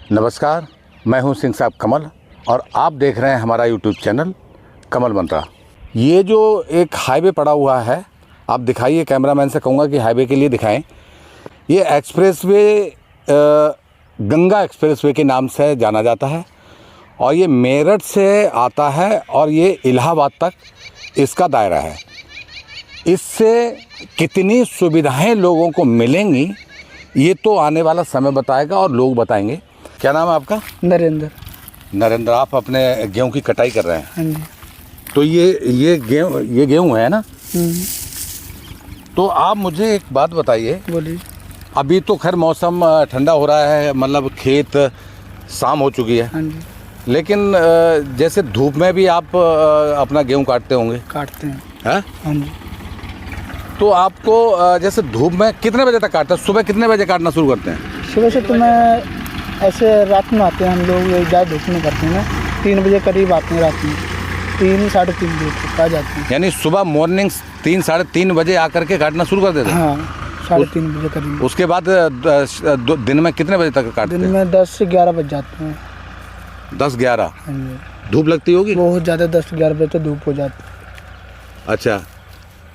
नमस्कार, मैं हूं सिंह साहब कमल और आप देख रहे हैं हमारा यूट्यूब चैनल कमल मंत्रा। ये जो एक हाईवे पड़ा हुआ है, आप दिखाइए, कैमरामैन से कहूँगा कि हाईवे के लिए दिखाएं। ये एक्सप्रेसवे गंगा एक्सप्रेसवे के नाम से जाना जाता है और ये मेरठ से आता है और ये इलाहाबाद तक इसका दायरा है। इससे कितनी सुविधाएं लोगों को मिलेंगी ये तो आने वाला समय बताएगा और लोग बताएंगे। क्या नाम है आपका? नरेंद्र। आप अपने गेहूं की कटाई कर रहे हैं? हाँ जी। तो ये गेहूं है ना? तो आप मुझे एक बात बताइए। बोलिए। अभी तो खैर मौसम ठंडा हो रहा है, मतलब खेत शाम हो चुकी है। हाँ जी। लेकिन जैसे धूप में भी आप अपना गेहूं काटते होंगे? काटते हैं। हैं? हाँ जी। तो आपको जैसे धूप में कितने बजे तक काटते हैं? सुबह कितने बजे काटना शुरू करते हैं? सुबह से तो मैं ऐसे रात में आते हैं हम लोग, ज़्यादा धूप में करते हैं ना, 3 बजे करीब आते हैं रात में, 3 साढ़े 3 बजे तक आ जाते हैं। यानी सुबह मॉर्निंग 3 साढ़े 3 बजे आकर के काटना शुरू कर देते हैं? हाँ, 3:30 बजे करीब। उसके बाद दिन में कितने बजे तक काटते हैं? दिन में 10 से 11 बज जाते हैं। 10-11? हाँ जी। धूप लगती होगी? बहुत ज़्यादा, 10-11 बजे तो धूप हो जाती है। अच्छा,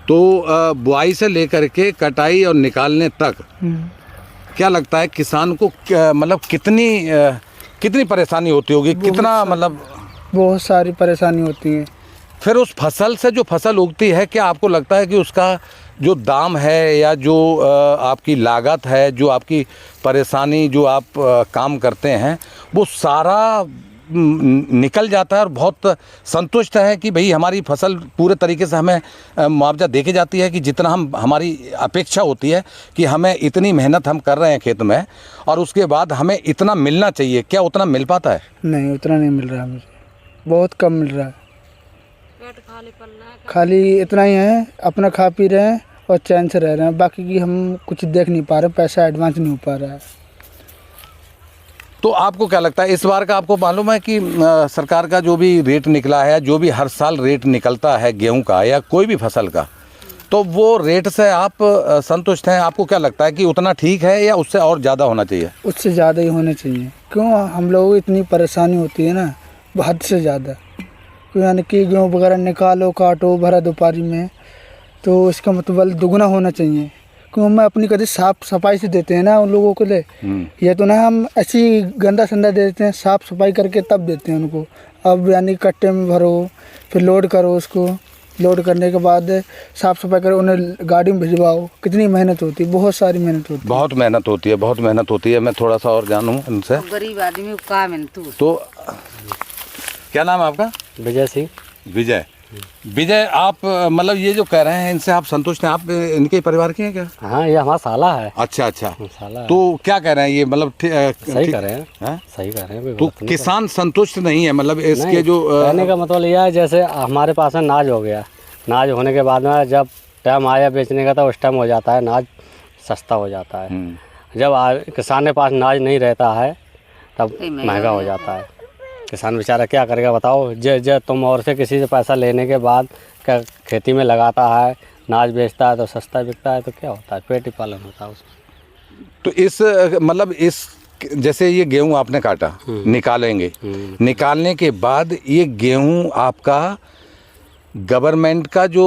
तो बुआई से लेकर के कटाई और निकालने तक क्या लगता है किसान को, मतलब कितनी परेशानी होती होगी? कितना, मतलब बहुत सारी परेशानी होती है। फिर उस फसल से जो फसल उगती है, क्या आपको लगता है कि उसका जो दाम है या जो आपकी लागत है, जो आपकी परेशानी, जो आप काम करते हैं, वो सारा निकल जाता है और बहुत संतुष्ट है कि भाई हमारी फसल पूरे तरीके से हमें मुआवजा देके जाती है कि जितना हमारी अपेक्षा होती है कि हमें इतनी मेहनत हम कर रहे हैं खेत में और उसके बाद हमें इतना मिलना चाहिए, क्या उतना मिल पाता है? नहीं, उतना नहीं मिल रहा है मुझे, बहुत कम मिल रहा है। खाली इतना ही है, अपना खा पी रहे हैं और चैन से रह रहे हैं, बाकी की हम कुछ देख नहीं पा रहे, पैसा एडवांस नहीं हो पा रहा है। तो आपको क्या लगता है इस बार का? आपको मालूम है कि सरकार का जो भी रेट निकला है, जो भी हर साल रेट निकलता है गेहूं का या कोई भी फसल का, तो वो रेट से आप संतुष्ट हैं? आपको क्या लगता है कि उतना ठीक है या उससे और ज़्यादा होना चाहिए? उससे ज़्यादा ही होने चाहिए। क्यों हम लोगों को इतनी परेशानी होती है ना, हद से ज़्यादा। यानी कि गेहूँ वगैरह निकालो, काटो, भरा दोपहरी में, तो इसका मतलब दुगना होना चाहिए। क्यों हम अपनी कभी साफ सफाई से देते हैं ना उन लोगों के लिए, ये तो ना हम ऐसी गंदा संदा दे देते हैं, साफ सफाई करके तब देते हैं उनको। अब यानी कट्टे में भरो, फिर लोड करो, उसको लोड करने के बाद साफ सफाई करो, उन्हें गाड़ी में भिजवाओ, कितनी मेहनत होती है, बहुत सारी मेहनत होती है। बहुत मेहनत होती है, बहुत मेहनत होती है। मैं थोड़ा सा और जानूँ उनसे। गरीब आदमी का मेहनत। तो क्या नाम है आपका? विजय सिंह। विजय, आप मतलब ये जो कह रहे हैं इनसे आप संतुष्ट हैं? आप इनके परिवार के हैं क्या? हाँ, ये हमारा साला है। अच्छा। साला है। तो क्या कह रहे हैं ये, मतलब सही कर रहे हैं? है? सही कर रहे हैं। तो किसान संतुष्ट नहीं है, मतलब इसके जो कहने का मतलब यह है, जैसे हमारे पास में नाज हो गया, नाज होने के बाद में जब टाइम आया बेचने का, तो उस टाइम हो जाता है नाज सस्ता हो जाता है। जब किसान के पास नाज नहीं रहता है तब महंगा हो जाता है। किसान बेचारा क्या करेगा बताओ? जो तुम और से किसी से पैसा लेने के बाद क्या खेती में लगाता है, नाज बेचता है तो सस्ता बिकता है, तो क्या होता है? पेट ही पालन होता है उसमें। तो इस मतलब इस जैसे ये गेहूं आपने काटा, निकालेंगे, निकालने के बाद ये गेहूं आपका गवर्नमेंट का जो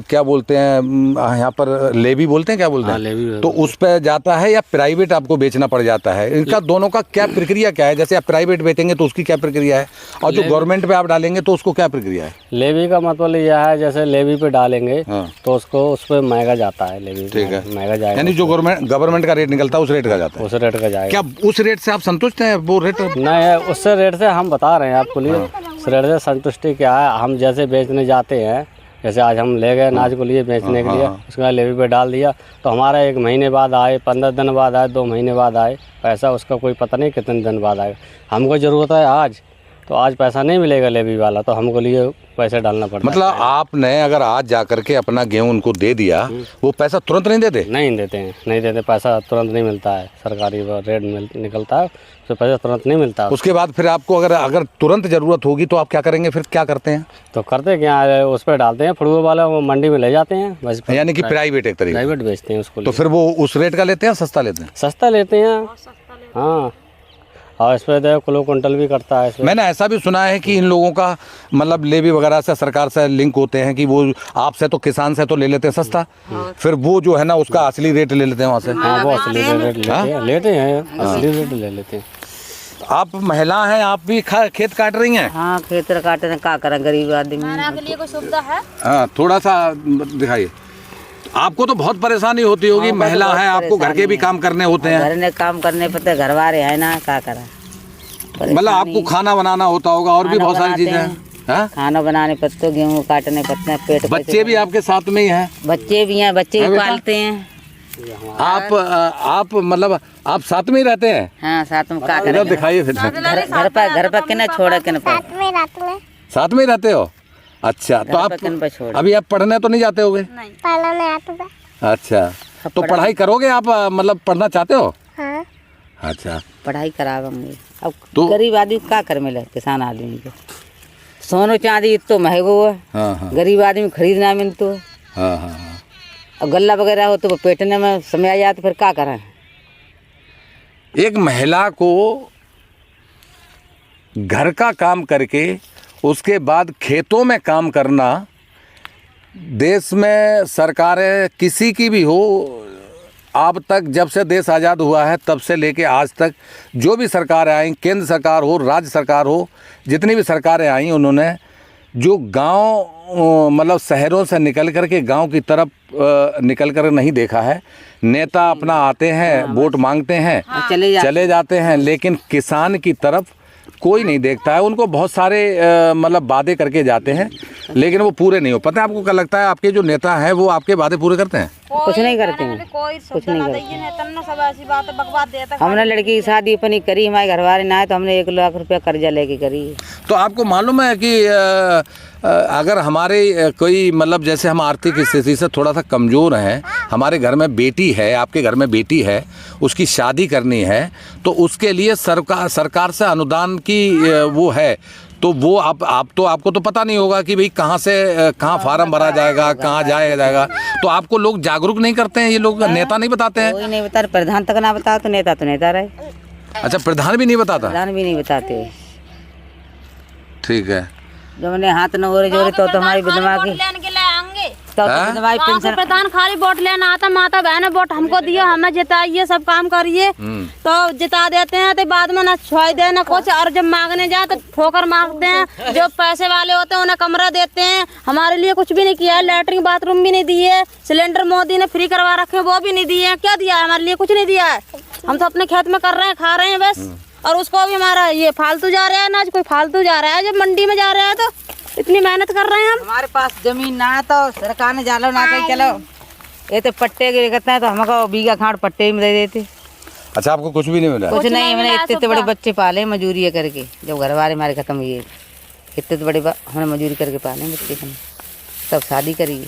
क्या बोलते हैं यहाँ पर, लेवी बोलते हैं, क्या बोलते हैं? लेवी। तो उस पर जाता है या प्राइवेट आपको बेचना पड़ जाता है? इनका दोनों का क्या प्रक्रिया क्या है? जैसे आप प्राइवेट बेचेंगे तो उसकी क्या प्रक्रिया है, और जो गवर्नमेंट पे आप डालेंगे तो उसको क्या प्रक्रिया है? लेवी का मतलब यह है, जैसे लेवी पे डालेंगे तो उसको उस पर महंगा जाता है। लेवी ठीक है, महंगा जाएगा। यानी जो गवर्नमेंट का रेट निकलता है उस रेट का जाता है? उस रेट का जाएगा। क्या उस रेट से आप संतुष्ट हैं? वो रेट नहीं है, उससे रेट से हम बता रहे हैं आपको लिए। उस रेट से संतुष्टि क्या है, हम जैसे बेचने जाते हैं, जैसे आज हम ले गए नाज को लिए बेचने के लिए, उसके बाद लेवी पे डाल दिया, तो हमारा 1 महीने बाद आए, 15 दिन बाद आए, 2 महीने बाद आए पैसा, उसका कोई पता नहीं कितने दिन बाद आएगा। हमको ज़रूरत है आज, तो आज पैसा नहीं मिलेगा लेवी वाला, तो हमको लिए पैसे डालना पड़ता है। मतलब आपने अगर आज जा करके अपना गेहूं उनको दे दिया, वो पैसा तुरंत नहीं देते? नहीं देते हैं, नहीं देते, पैसा तुरंत नहीं मिलता है। सरकारी रेट निकलता है, तो पैसा तुरंत नहीं मिलता। उसके बाद फिर आपको अगर तुरंत ज़रूरत होगी तो आप क्या करेंगे? फिर क्या करते हैं? तो करते क्या, उस पर डालते हैं, फड़ुए वाला वो मंडी में ले जाते हैं बस। यानी कि प्राइवेट एक तरीके? प्राइवेट बेचते हैं उसको। तो फिर वो उस रेट का लेते हैं, सस्ता लेते हैं? सस्ता लेते हैं। हाँ, और इस पर देखो किलो कुंटल भी करता है। मैंने ऐसा भी सुना है कि इन लोगों का मतलब लेवी वगैरह से सरकार से लिंक होते हैं कि वो आपसे तो किसान से तो ले लेते हैं सस्ता, फिर वो जो है ना उसका असली रेट ले लेते हैं वहाँ से। हाँ वो असली रेट लेते हैं असली रेट ले लेते हैं। आप महिला हैं, आप भी खेत काट रही हैं? हाँ खेत काटे हैं, का करें गरीब आदमी। के लिए कोई सुविधा है? हाँ थोड़ा सा दिखाइए। आपको तो बहुत परेशानी होती होगी, महिला है, आपको घर के भी काम करने होते हैं। घर ने काम करने पड़ते, घर वाले है ना, क्या करें। मतलब आपको खाना बनाना होता होगा और भी बहुत सारी चीजें हैं। खाना बनाने पड़ते, गेहूँ काटने पड़ते हैं, पेट। बच्चे भी आपके साथ में ही हैं? बच्चे भी हैं, बच्चे भी पालते हैं। आप मतलब आप साथ में ही रहते हैं? हाँ साथ में क्या इधर करें। दिखाइए फिर। घर पर किन्हें छोड़े किन्हें साथ में ही रहते हो? अच्छा तो आप अभी आप पढ़ने तो नहीं जाते होगे? अच्छा तो पढ़ाई करोगे आप, मतलब पढ़ना चाहते हो? हाँ। अच्छा पढ़ाई करावेंगे। अब तो गरीब आदमी क्या कर मिले, किसान आदमी को सोनो चांदी तो महंगो है। हाँ गरीब आदमी खरीदना मिल तो। हाँ। और गल्ला वगैरह हो तो वो पेटने में समय आ जाए तो फिर क्या करें। एक महिला को घर का काम करके उसके बाद खेतों में काम करना, देश में सरकारें किसी की भी हो, अब तक जब से देश आज़ाद हुआ है तब से लेके आज तक जो भी सरकारें आई, केंद्र सरकार हो, राज्य सरकार हो, जितनी भी सरकारें आई, उन्होंने जो गांव मतलब शहरों से निकल कर के गांव की तरफ निकल कर नहीं देखा है। नेता अपना आते हैं, वोट मांगते हैं, चले जाते हैं, लेकिन किसान की तरफ कोई नहीं देखता है। उनको बहुत सारे मतलब वादे करके जाते हैं, लेकिन वो पूरे नहीं हो। पता है आपको क्या लगता है, आपके जो नेता हैं वो आपके वादे पूरे करते हैं? कुछ नहीं करते हैं, कुछ नहीं करते। हमने लड़की की शादी अपनी करी, हमारे घर वाले ना है तो हमने 1 लाख रुपया कर्जा लेके करी। तो आपको मालूम है कि अगर हमारे कोई मतलब जैसे हम आर्थिक स्थिति से थोड़ा सा कमज़ोर हैं, हमारे घर में बेटी है, आपके घर में बेटी है, उसकी शादी करनी है, तो उसके लिए सरकार से अनुदान की वो है, तो वो आप तो आपको तो पता नहीं होगा कि भाई कहाँ से कहाँ फार्म भरा जाएगा, कहाँ जाएगा। तो आपको लोग जागरूक नहीं करते हैं, ये लोग नेता नहीं बताते हैं? कोई नहीं बता, प्रधान तक ना बता तो नेता रहे। अच्छा प्रधान भी नहीं बताता? प्रधान भी नहीं बताते। ठीक है। जब मैंने हाथ न हो रहे जोड़े तो हमारी विधवा की तो प्रधान खाली वोट लेना आता, माता बहन वोट हमको दियो, हमें जिताइए, सब काम करिए, तो जिता देते हैं। तो बाद में ना छोड़ दे ना कुछ, और जब मांगने जाए तो ठोकर मांगते हैं। जो पैसे वाले होते हैं उन्हें कमरा देते हैं, हमारे लिए कुछ भी नहीं किया है। लैट्रिन बाथरूम भी नहीं दिए, सिलेंडर मोदी ने फ्री करवा रखे वो भी नहीं दिए। क्या दिया है? हमारे लिए कुछ नहीं दिया है। हम तो अपने खेत में कर रहे हैं, खा रहे हैं बस। और उसको भी हमारा ये फालतू जा रहा है ना, कोई फालतू जा रहा है। जब मंडी में जा रहा है तो इतनी मेहनत कर रहे हैं हम। हमारे पास जमीन ना है तो सरकार ने जालो ना कहीं चलो, ये तो पट्टे के कहते हैं, तो हमको बीघा खाड़ पट्टे में दे देते। अच्छा आपको कुछ भी नहीं मिला? कुछ नहीं, मैंने इतने बड़े बच्चे पाले मजूरी करके, जब घर वाले हमारे खत्म हुए, इतने बड़े हमने मजूरी करके पाले बच्चे, सब शादी करी।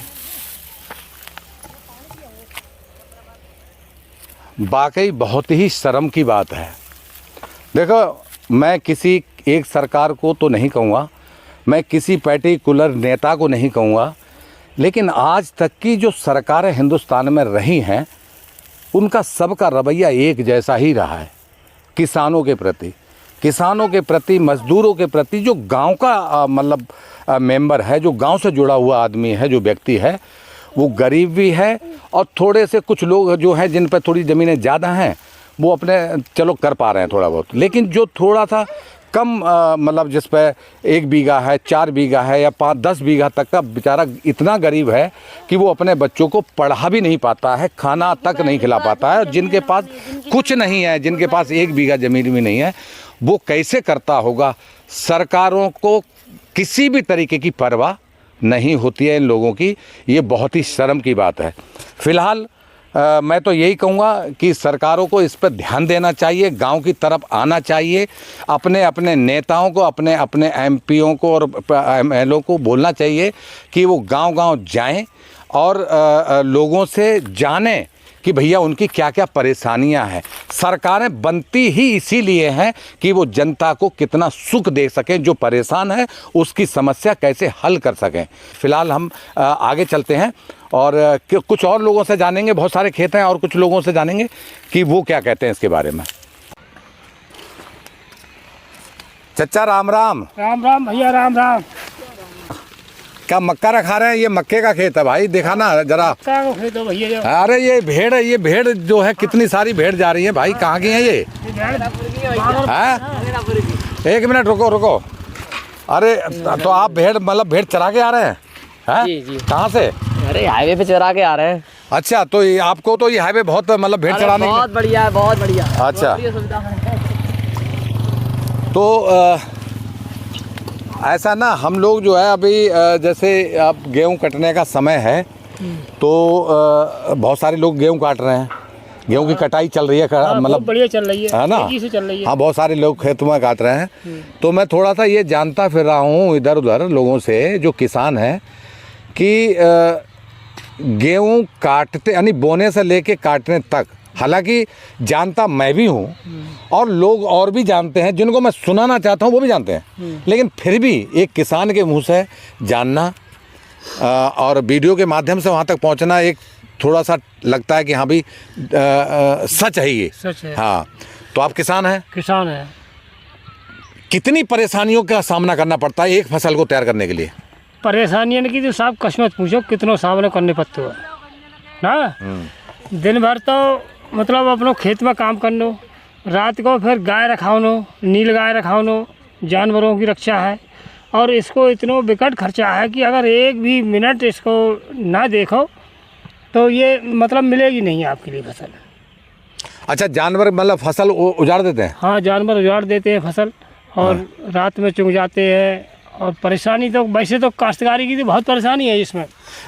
वाकई बहुत ही शर्म की बात है। देखो मैं किसी एक सरकार को तो नहीं कहूँगा, मैं किसी पर्टिकुलर नेता को नहीं कहूँगा, लेकिन आज तक की जो सरकारें हिंदुस्तान में रही हैं उनका सबका रवैया एक जैसा ही रहा है। किसानों के प्रति, मज़दूरों के प्रति, जो गांव का मतलब मेंबर है, जो गांव से जुड़ा हुआ आदमी है, जो व्यक्ति है, वो गरीब भी है और थोड़े से कुछ लोग जो हैं जिन पर थोड़ी ज़मीनें ज़्यादा हैं वो अपने चलो कर पा रहे हैं थोड़ा बहुत, लेकिन जो थोड़ा सा कम मतलब जिस पे 1 बीघा है, 4 बीघा है या 5-10 बीघा तक का बेचारा इतना गरीब है कि वो अपने बच्चों को पढ़ा भी नहीं पाता है, खाना तक नहीं खिला पाता है। और जिनके पास कुछ नहीं है, जिनके पास 1 बीघा ज़मीन भी नहीं है, वो कैसे करता होगा? सरकारों को किसी भी तरीके की परवाह नहीं होती है इन लोगों की। ये बहुत ही शर्म की बात है। फ़िलहाल मैं तो यही कहूँगा कि सरकारों को इस पर ध्यान देना चाहिए, गांव की तरफ आना चाहिए, अपने अपने नेताओं को, अपने अपने एमपीओं को और एमएलओ को बोलना चाहिए कि वो गांव-गांव जाएं और लोगों से जानें कि भैया उनकी क्या क्या परेशानियां हैं। सरकारें बनती ही इसीलिए हैं कि वो जनता को कितना सुख दे सकें, जो परेशान है उसकी समस्या कैसे हल कर सकें। फ़िलहाल हम आगे चलते हैं और कुछ और लोगों से जानेंगे, बहुत सारे खेत हैं और कुछ लोगों से जानेंगे कि वो क्या कहते हैं इसके बारे में। चचा राम राम। राम राम भैया, राम राम। क्या मक्का रखा रहे हैं? ये मक्के का खेत है भाई, देखा ना जरा। क्या को खेत हो भैया? अरे ये भेड़ है, ये भेड़ जो है कितनी सारी भेड़ जा रही है भाई, कहाँ की है ये? हैं? एक मिनट रुको रुको। अरे तो आप भेड़ मतलब भेड़ चरा के आ रहे हैं? हैं? जी जी। कहाँ से? अरे हाईवे पे चरा के आ रहे हैं। अच्छा, तो ये आपको तो ये हाईवे बहुत मतलब भेड़ चराने के बहुत बढ़िया है, बहुत बढ़िया। अच्छा। बहुत बढ़िया सुविधा है। तो ऐसा ना हम लोग जो है अभी जैसे अब गेहूं कटने का समय है तो बहुत सारे लोग गेहूं काट रहे हैं, गेहूं की कटाई चल रही है मतलब बढ़िया चल रही है ना? तेजी से चल रही है। हाँ, बहुत सारे लोग खेत में काट रहे हैं। तो मैं थोड़ा सा ये जानता फिर रहा हूँ इधर उधर लोगों से जो किसान हैं कि गेहूं काटते यानी बोने से लेके काटने तक, हालांकि जानता मैं भी हूँ और लोग और भी जानते हैं, जिनको मैं सुनाना चाहता हूँ वो भी जानते हैं, लेकिन फिर भी एक किसान के मुंह से जानना और वीडियो के माध्यम से वहाँ तक पहुँचना एक थोड़ा सा लगता है कि हाँ भाई सच है ये। सच है। हाँ, तो आप किसान हैं, किसान है। कितनी परेशानियों का सामना करना पड़ता है एक फसल को तैयार करने के लिए? परेशानियाँ की तो साहब कस्मत पूछो कितनों सामने करने पड़ते हो ना। दिन भर तो मतलब अपनों खेत में काम करनो, रात को फिर गाय रखावनो, नील गाय रखावनो, जानवरों की रक्षा है। और इसको इतना विकट खर्चा है कि अगर एक भी मिनट इसको ना देखो तो ये मतलब मिलेगी नहीं आपके लिए फसल। अच्छा, जानवर मतलब फसल उजाड़ देते हैं? हाँ, जानवर उजाड़ देते हैं फसल और रात में चुग जाते हैं। और परेशानी तो वैसे तो काश्तकारी की तो बहुत परेशानी है इसमें।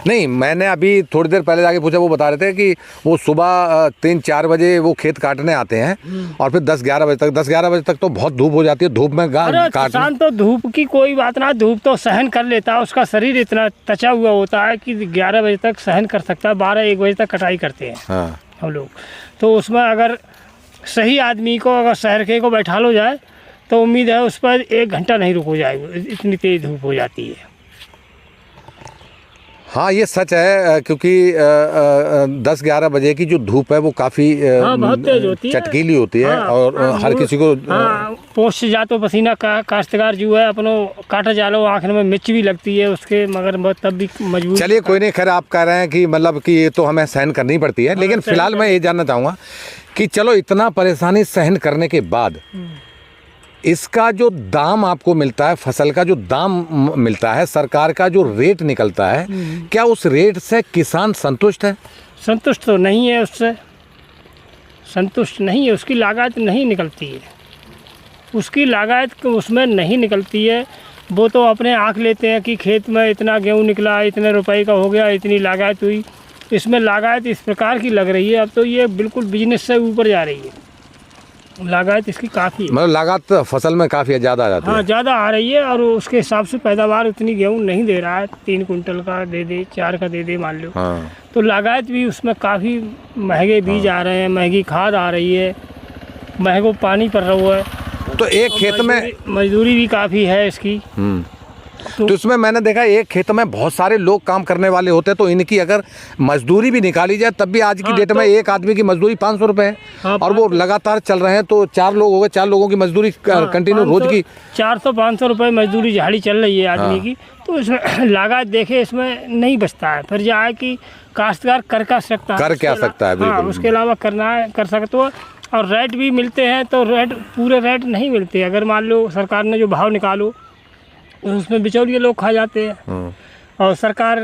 नहीं, मैंने अभी थोड़ी देर पहले जाके पूछा, वो बता रहे थे कि वो सुबह 3-4 बजे वो खेत काटने आते हैं और फिर 10-11 बजे तक तो बहुत धूप हो जाती है, धूप में किसान तो धूप की कोई बात ना, धूप तो सहन कर लेता है, उसका शरीर इतना तचा हुआ होता है कि 11 बजे तक सहन कर सकता है। 12-1 बजे तक कटाई करते हैं। हाँ। हम लोग तो उसमें अगर सही आदमी को अगर शहर के को बैठा लो जाए तो उम्मीद है उस पर 1 घंटा नहीं रुको जाएगा, इतनी तेज धूप हो जाती है। हाँ, ये सच है क्योंकि 10-11 बजे की जो धूप है वो काफ़ी बहुत तेज होती है, चटकीली होती है। और हर किसी को पोस्ट से जातो पसीना का काश्तकार जो है अपनो काटा जालो, आँख में मिर्च भी लगती है उसके, मगर तब भी मजबूर। चलिए कोई नहीं, खैर आप कह रहे हैं कि मतलब कि ये तो हमें सहन करनी पड़ती है, लेकिन फिलहाल मैं ये जानना चाहूँगा कि चलो इतना परेशानी सहन करने के बाद इसका जो दाम आपको मिलता है, फसल का जो दाम मिलता है, सरकार का जो रेट निकलता है, क्या उस रेट से किसान संतुष्ट है? संतुष्ट तो नहीं है, उससे संतुष्ट नहीं है। उसकी लागत नहीं निकलती है, उसकी लागत उसमें नहीं निकलती है। वो तो अपने आँख लेते हैं कि खेत में इतना गेहूँ निकला, इतने रुपए का हो गया, इतनी लागत हुई। इसमें लागत इस प्रकार की लग रही है अब तो ये बिल्कुल बिजनेस से ऊपर जा रही है। लागत इसकी काफ़ी है, मतलब लागत फसल में काफ़ी ज़्यादा आ जाती है। हाँ, ज़्यादा आ रही है और उसके हिसाब से पैदावार उतनी गेहूँ नहीं दे रहा है। 3 कुंटल का दे दे, 4 का दे दे मान लो। हाँ। तो लागत भी उसमें काफ़ी महंगे बीज आ रहे हैं, महंगी खाद आ रही है, महंगो पानी पड़ रहा है। तो एक खेत में मजदूरी भी काफ़ी है इसकी। तो इसमें मैंने देखा एक खेत में बहुत सारे लोग काम करने वाले होते हैं, तो इनकी अगर मजदूरी भी निकाली जाए तब भी आज की डेट में एक आदमी की मजदूरी 500 रुपये है। और वो लगातार चल रहे हैं तो 4 लोग हो गए, 4 लोगों की मजदूरी कंटिन्यू रोज की 400-500 रुपये मजदूरी झाड़ी चल रही है आदमी की। तो इसमें लागत देखे इसमें नहीं बचता है। फिर जाए कि काश्तकार कर क्या सकता है, बिल्कुल। उसके अलावा कर सकते हो। और रेट भी मिलते हैं तो रेट पूरे रेट नहीं मिलते। अगर मान लो सरकार ने जो भाव निकालो तो उसमें बिचौलिए लोग खा जाते हैं। और सरकार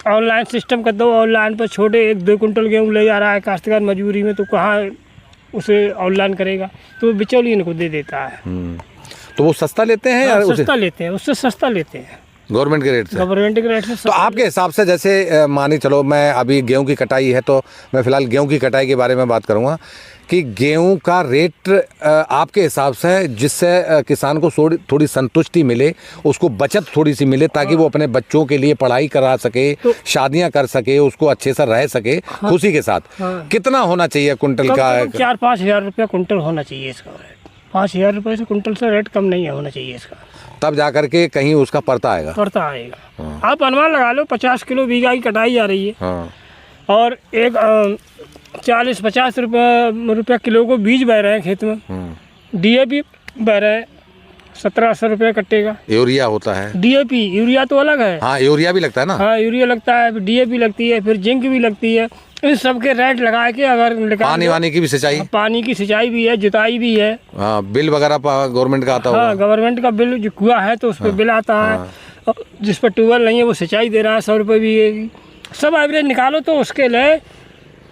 ऑनलाइन सिस्टम कर दो, ऑनलाइन पर छोटे 1-2 कुंटल गेहूँ ले जा रहा है काश्तकार मजबूरी में, तो कहाँ उसे ऑनलाइन करेगा, तो बिचौलिए को दे देता है। तो वो सस्ता लेते हैं या सस्ता लेते हैं, उससे सस्ता लेते हैं गवर्नमेंट के रेट से? गवर्नमेंट के रेट से। तो आपके हिसाब से जैसे मानी चलो मैं अभी गेहूं की कटाई है तो मैं फिलहाल गेहूं की कटाई के बारे में बात करूंगा कि गेहूं का रेट आपके हिसाब से जिससे किसान को थोड़ी संतुष्टि मिले, उसको बचत थोड़ी सी मिले ताकि वो अपने बच्चों के लिए पढ़ाई करा सके, शादियां कर सके, उसको अच्छे से रह सके खुशी के साथ, कितना होना चाहिए कुंटल का? 4-5 हज़ार रुपया कुंटल होना चाहिए इसका रेट। 5 हज़ार रुपये से कुंटल से रेट कम नहीं होना चाहिए इसका, तब जाकर के कहीं उसका पड़ता आएगा। आप अनुमान लगा लो 50 किलो बीघा की कटाई जा रही है। और एक 40-50 रुपया किलो को बीज बह रहे हैं खेत में, DAP बह रहे हैं, 1700 रुपये कट्टे का। यूरिया होता है, DAP यूरिया तो अलग है। हाँ यूरिया भी लगता है ना। हाँ यूरिया लगता है, फिर DAP लगती है, फिर जिंक भी लगती है। इस सब के रेट लगा के अगर निकाल पानी वानी की भी सिंचाई, पानी की सिंचाई भी है, जुताई भी है। हाँ बिल वगैरह गवर्नमेंट का आता होगा। हाँ गवर्नमेंट का बिल जो कुआ है तो उस पर बिल आता है, और जिस पर ट्यूबवेल नहीं है वो सिंचाई दे रहा है 100 रुपये भी। सब एवरेज निकालो तो उसके लिए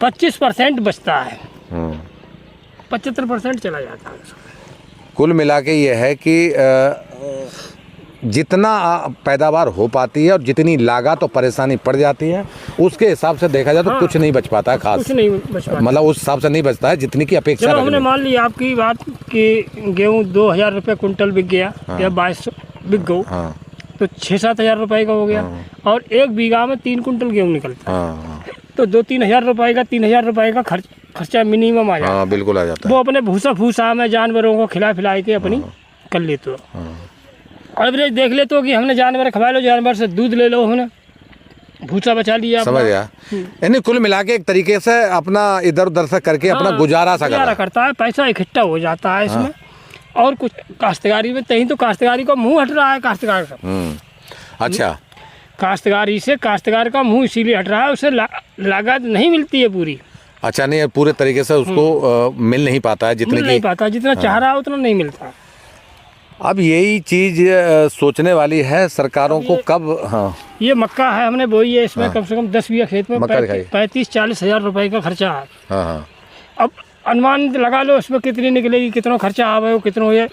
25% बचता है, 75% चला जाता है। कुल मिला के ये है कि जितना पैदावार हो पाती है और जितनी लागत और परेशानी पड़ जाती है उसके हिसाब से देखा जाए तो कुछ नहीं बच पाता है खास, कुछ नहीं बच पाता, मतलब उस हिसाब से नहीं बचता है जितनी की अपेक्षा। चलो हमने मान ली आपकी बात कि गेहूँ 2000 रुपये कुंटल बिक गया या 2200 बिक गो, तो 6-7 हज़ार रुपये का हो गया, और 1 बीघा में 3 कुंटल गेहूँ निकलता है, तो 2-3 हज़ार रुपये का 3000 रुपये का खर्चा मिनिमम आ जाता है। बिल्कुल आ जाता है। वो अपने भूसा में जानवरों को खिला फिला के अपनी कर लेते हो। एवरेज देख ले तो कि हमने जानवर खवा लो, जानवर से दूध ले लो, हमने भूसा बचा लिया, समझ गया। यानी कुल मिला के एक तरीके से अपना इधर उधर से करके अपना गुजारा करता है, पैसा इकट्ठा हो जाता है इसमें। और कुछ काश्तकारी में तहीं तो काश्तकारी का मुंह हट रहा है, काश्तकार का। अच्छा, काश्तकारी से काश्तकार का मुंह इसीलिए हट रहा है, उसे लागत नहीं मिलती है पूरी। अच्छा, नहीं पूरे तरीके से उसको मिल नहीं पाता है जितने नहीं पाता, जितना चाह रहा है उतना नहीं मिलता। अब यही चीज सोचने वाली है सरकारों को कब। हाँ, ये मक्का है हमने बोई है, इसमें कम से कम 10 बीघा खेत में 35-40 हज़ार रुपए का खर्चा है। हाँ। अब अनुमान लगा लो इसमें कितनी निकलेगी, कितना खर्चा आवे, कितना ये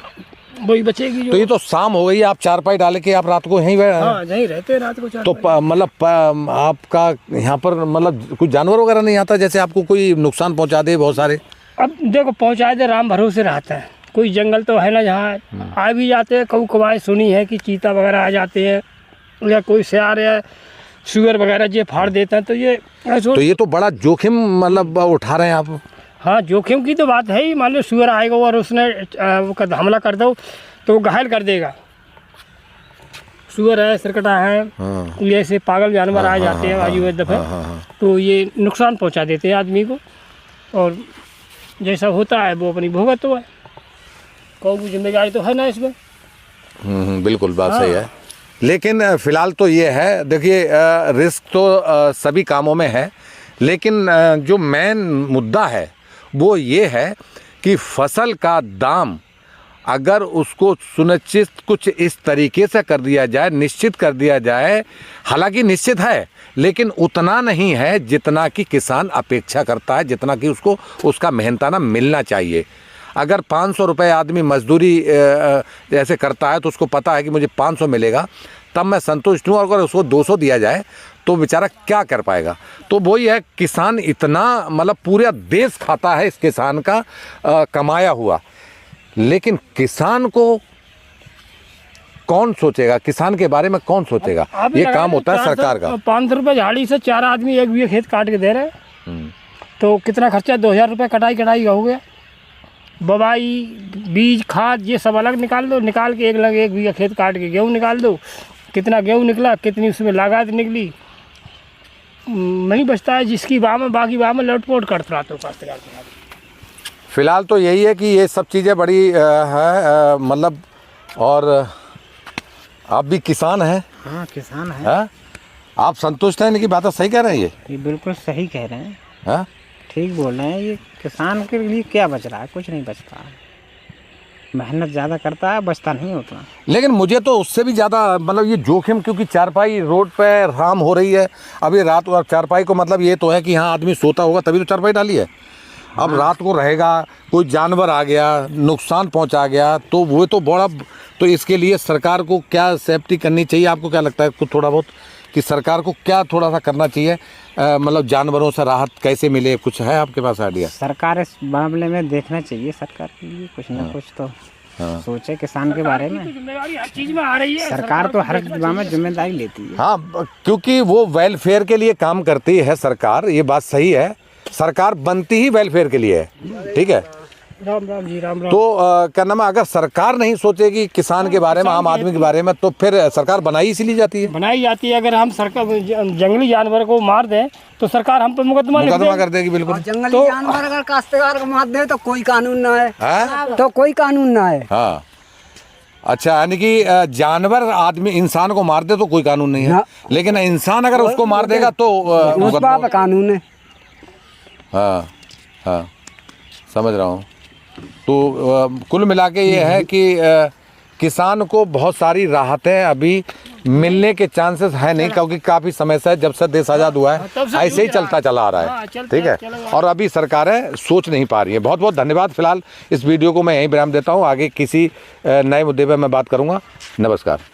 वही बचेगी। तो ये तो शाम हो गई, आप चारपाई डाल के आप रात को यहीं यहीं रहते हैं रात को। तो मतलब आपका यहाँ पर मतलब कुछ जानवर वगैरह नहीं आता जैसे आपको कोई नुकसान पहुँचा दे बहुत सारे? अब देखो पहुँचा दे राम भरोसे रहता है, कोई जंगल तो है ना जहाँ आ भी जाते हैं। कऊ कवाए सुनी है कि चीता वगैरह आ जाते हैं, या कोई सियार या सुअर वगैरह ये फाड़ देता है, तो ये तो बड़ा जोखिम मतलब उठा रहे हैं आप। हाँ, जोखिम की तो बात है ही। मान लो सुअर आएगा और उसने हमला कर दो तो घायल कर देगा। सुअर है, सरकटा है, ये ऐसे पागल जानवर आ जाते हैं आजू एक दफ़े, तो ये नुकसान पहुंचा देते हैं आदमी को, और जैसा होता है वो अपनी भुगत है। कौन जिम्मेदारी तो है ना इसमें। बिल्कुल बात सही है, लेकिन फिलहाल तो ये है, देखिए रिस्क तो सभी कामों में है, लेकिन जो मेन मुद्दा है वो ये है कि फसल का दाम अगर उसको सुनिश्चित कुछ इस तरीके से कर दिया जाए, निश्चित कर दिया जाए, हालांकि निश्चित है लेकिन उतना नहीं है जितना कि किसान अपेक्षा करता है, जितना कि उसको उसका मेहनताना मिलना चाहिए। अगर 500 रुपये आदमी मजदूरी ऐसे करता है तो उसको पता है कि मुझे 500 मिलेगा तब मैं संतुष्ट हूँ, और अगर उसको 200 दिया जाए तो बेचारा क्या कर पाएगा। तो वही है, किसान इतना मतलब पूरा देश खाता है इस किसान का कमाया हुआ, लेकिन किसान को कौन सोचेगा, किसान के बारे में कौन सोचेगा? ये काम होता है सरकार का। 500 रुपये झाड़ी से 4 आदमी 1 बीघा खेत काट के दे रहे हैं, तो कितना खर्चा? 2000 रुपये कटाई का हो गया। बवाई, बीज, खाद ये सब अलग निकाल दो, निकाल के 1 बीघा खेत काट के गेहूँ निकाल दो, कितना गेहूँ निकला, कितनी उसमें लागत निकली, नहीं बचता है। जिसकी बाह में बाकी बाह में लौटपोट करता रहता हूँ काश्तकार के। फिलहाल तो यही है कि ये सब चीज़ें बड़ी है मतलब, और आप भी किसान हैं? हाँ किसान है। हाँ? आप संतुष्ट हैं? इनकी बातें सही कह रहे हैं? ये बिल्कुल सही कह रहे हैं। हाँ? ठीक बोल रहे हैं। ये किसान के लिए क्या बच रहा है? कुछ नहीं बचता है। मेहनत ज़्यादा करता है, बचता नहीं उतना। लेकिन मुझे तो उससे भी ज़्यादा मतलब ये जोखिम, क्योंकि चारपाई रोड पे राम हो रही है अभी रात, और चारपाई को मतलब ये तो है कि हाँ आदमी सोता होगा तभी तो चारपाई डाली है। अब रात को रहेगा, कोई जानवर आ गया, नुकसान पहुंचा गया, तो वो तो बड़ा, तो इसके लिए सरकार को क्या सेफ्टी करनी चाहिए? आपको क्या लगता है कुछ थोड़ा बहुत कि सरकार को क्या थोड़ा सा करना चाहिए, मतलब जानवरों से राहत कैसे मिले? कुछ है आपके पास आइडिया? सरकार इस मामले में देखना चाहिए, सरकार के लिए कुछ ना कुछ तो सोचे किसान के बारे में। जिम्मेदारी हर चीज में आ रही है, सरकार तो हर चीज में जिम्मेदारी लेती है। हाँ, क्योंकि वो वेलफेयर के लिए काम करती है सरकार, ये बात सही है। सरकार बनती ही वेलफेयर के लिए है, ठीक है। राम राम जी, राम राम। तो क्या नाम है, अगर सरकार नहीं सोचेगी किसान के बारे में, आम आदमी के बारे में, तो फिर सरकार बनाई इसीलिए जाती है, बनाई जाती है। अगर हम सरकार जंगली जानवर को मार दें तो सरकार हम पे मुकदमा कर देगी। बिल्कुल। जंगली जानवर अगर काश्तकार को मार दे तो कोई कानून ना है, हाँ? तो कोई कानून ना है। हाँ, अच्छा, यानी कि जानवर आदमी इंसान को मार दे तो कोई कानून नहीं है, लेकिन इंसान अगर उसको मार देगा तो मुकदमा कानून है। हाँ हाँ, समझ रहा हूँ। तो कुल मिला के ये है कि किसान को बहुत सारी राहतें अभी मिलने के चांसेस है नहीं, क्योंकि काफ़ी समय से जब से देश आज़ाद हुआ है ऐसे ही चलता चला आ रहा है, ठीक है। और अभी सरकारें सोच नहीं पा रही है। बहुत बहुत धन्यवाद। फिलहाल इस वीडियो को मैं यहीं विराम देता हूँ, आगे किसी नए मुद्दे पर मैं बात करूँगा। नमस्कार।